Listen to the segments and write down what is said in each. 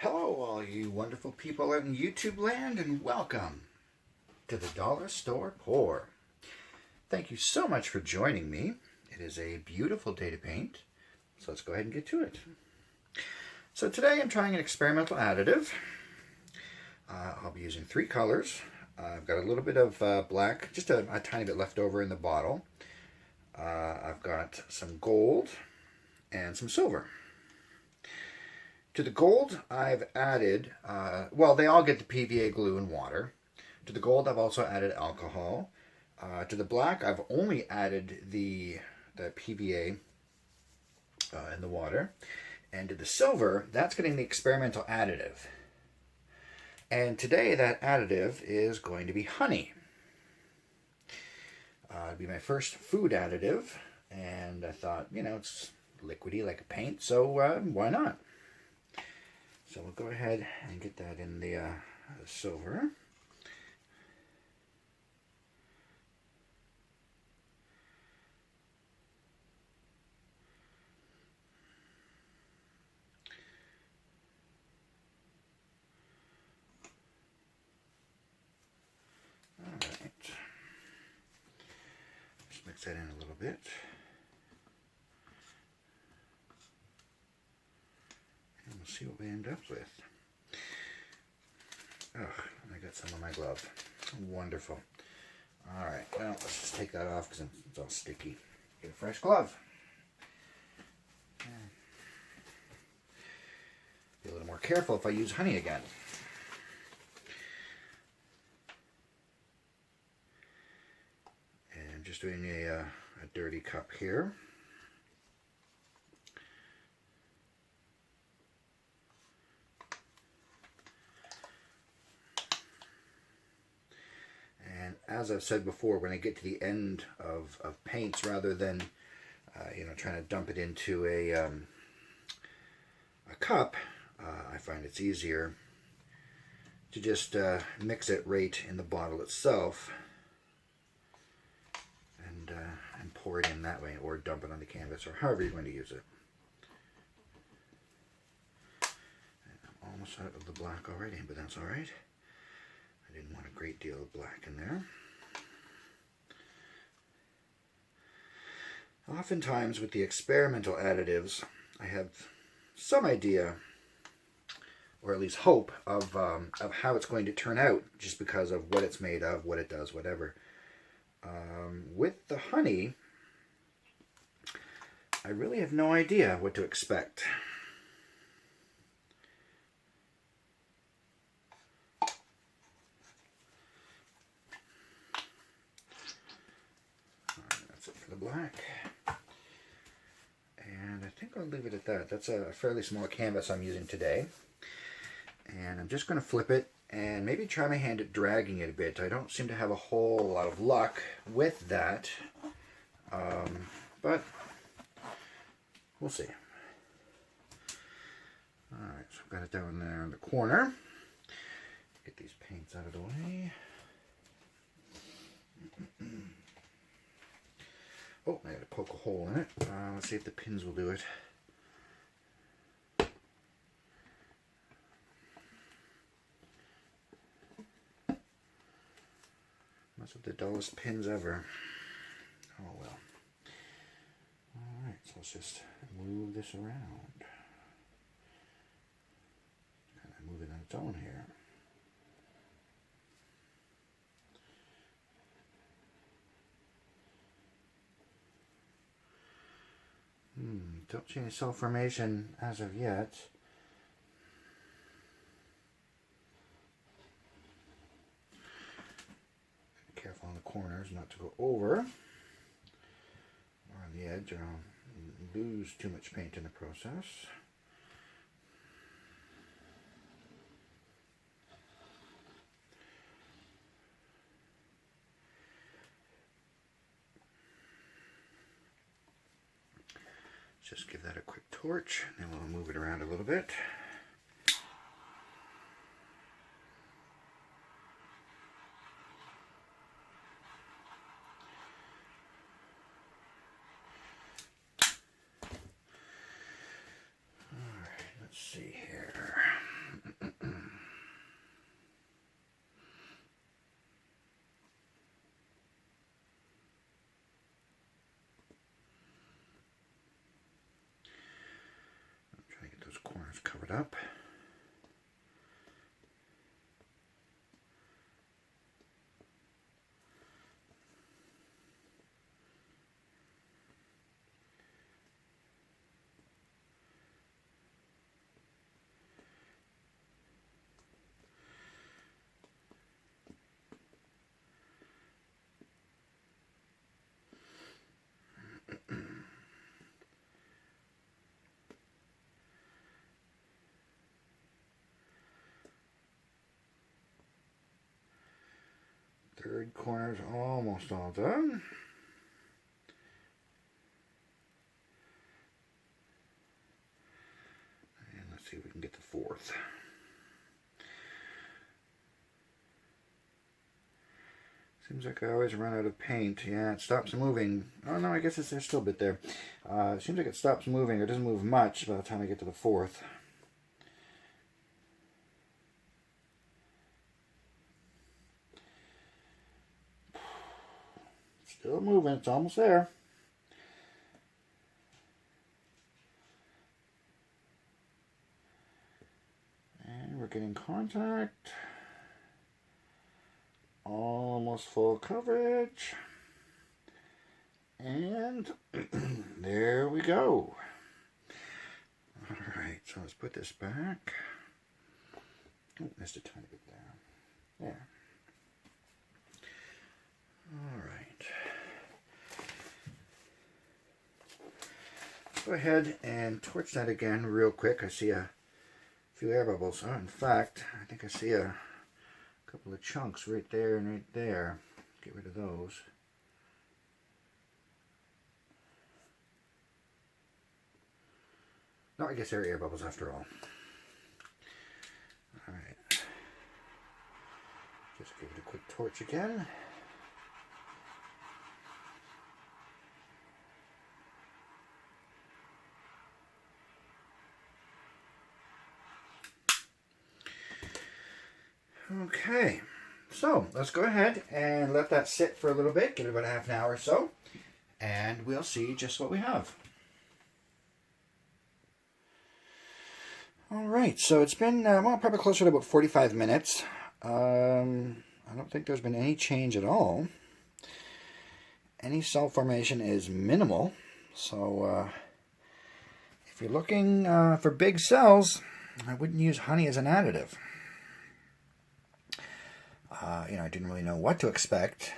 Hello, all you wonderful people out in YouTube land, and welcome to the Dollar Store Pour. Thank you so much for joining me. It is a beautiful day to paint, so let's go ahead and get to it. So today I'm trying an experimental additive. I'll be using 3 colors. I've got a little bit of black, just a tiny bit left over in the bottle. I've got some gold and some silver. To the gold, I've added, well, they all get the PVA glue and water. To the gold, I've also added alcohol. To the black, I've only added the PVA and the water. And to the silver, that's getting the experimental additive. And today, that additive is going to be honey. It'll be my first food additive. And I thought, you know, it's liquidy like a paint, so why not? So we'll go ahead and get that in the silver. All right. Just mix that in a little bit. We'll see what we end up with. Oh, I got some on my glove. Wonderful. All right, well, let's just take that off because it's all sticky. Get a fresh glove. Be a little more careful if I use honey again. And I'm just doing a dirty cup here. As I've said before, when I get to the end of paints, rather than trying to dump it into a cup, I find it's easier to just mix it right in the bottle itself and pour it in that way, or dump it on the canvas, or however you're going to use it. And I'm almost out of the black already, but that's all right. I didn't want a great deal of black in there. Oftentimes with the experimental additives, I have some idea, or at least hope, of how it's going to turn out, just because of what it's made of, what it does, whatever. With the honey, I really have no idea what to expect. Black, and I think I'll leave it at that. That's a fairly small canvas I'm using today, and I'm just going to flip it and maybe try my hand at dragging it a bit. I don't seem to have a whole lot of luck with that, but we'll see. Alright, so I've got it down there in the corner. Get these paints out of the way. Oh, I got to poke a hole in it. Let's see if the pins will do it. Must have the dullest pins ever. Oh well. Alright, so let's just move this around. Kind of move it on its own here. Don't see any cell formation as of yet. Be careful on the corners not to go over or on the edge, or I'll lose too much paint in the process. Just give that a quick torch, and then we'll move it around a little bit. up. Third corner's almost all done. And let's see if we can get the fourth. Seems like I always run out of paint. Yeah, it stops moving. Oh no, I guess there's still a bit there. It seems like it stops moving, or doesn't move much by the time I get to the fourth. Still moving, it's almost there. And we're getting contact. Almost full coverage. And there we go. Alright, so let's put this back. Oh, missed a tiny bit there. There. Alright. Go ahead and torch that again real quick. I see a few air bubbles. Oh, in fact, I think I see a couple of chunks right there and right there. Get rid of those. No, I guess they're air bubbles after all. Alright. Just give it a quick torch again. Okay, so let's go ahead and let that sit for a little bit, give it about half an hour or so, and we'll see just what we have. Alright, so it's been, well, probably closer to about 45 minutes. I don't think there's been any change at all. Any cell formation is minimal, so if you're looking for big cells, I wouldn't use honey as an additive. You know, I didn't really know what to expect.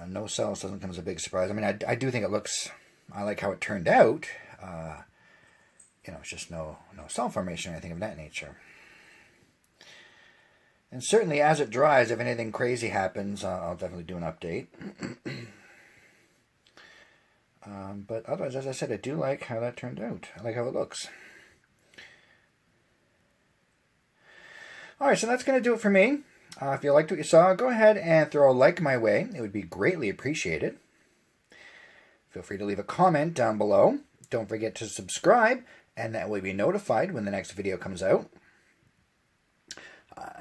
No cells doesn't come as a big surprise. I mean, I do think it looks, I like how it turned out. You know, it's just no cell formation or anything of that nature. And certainly as it dries, if anything crazy happens, I'll definitely do an update. But otherwise, as I said, I do like how that turned out. I like how it looks. Alright, so that's going to do it for me. If you liked what you saw, go ahead and throw a like my way. It would be greatly appreciated. Feel free to leave a comment down below. Don't forget to subscribe, and that way you'll be notified when the next video comes out.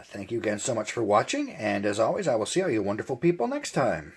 Thank you again so much for watching, and as always, I will see all you wonderful people next time.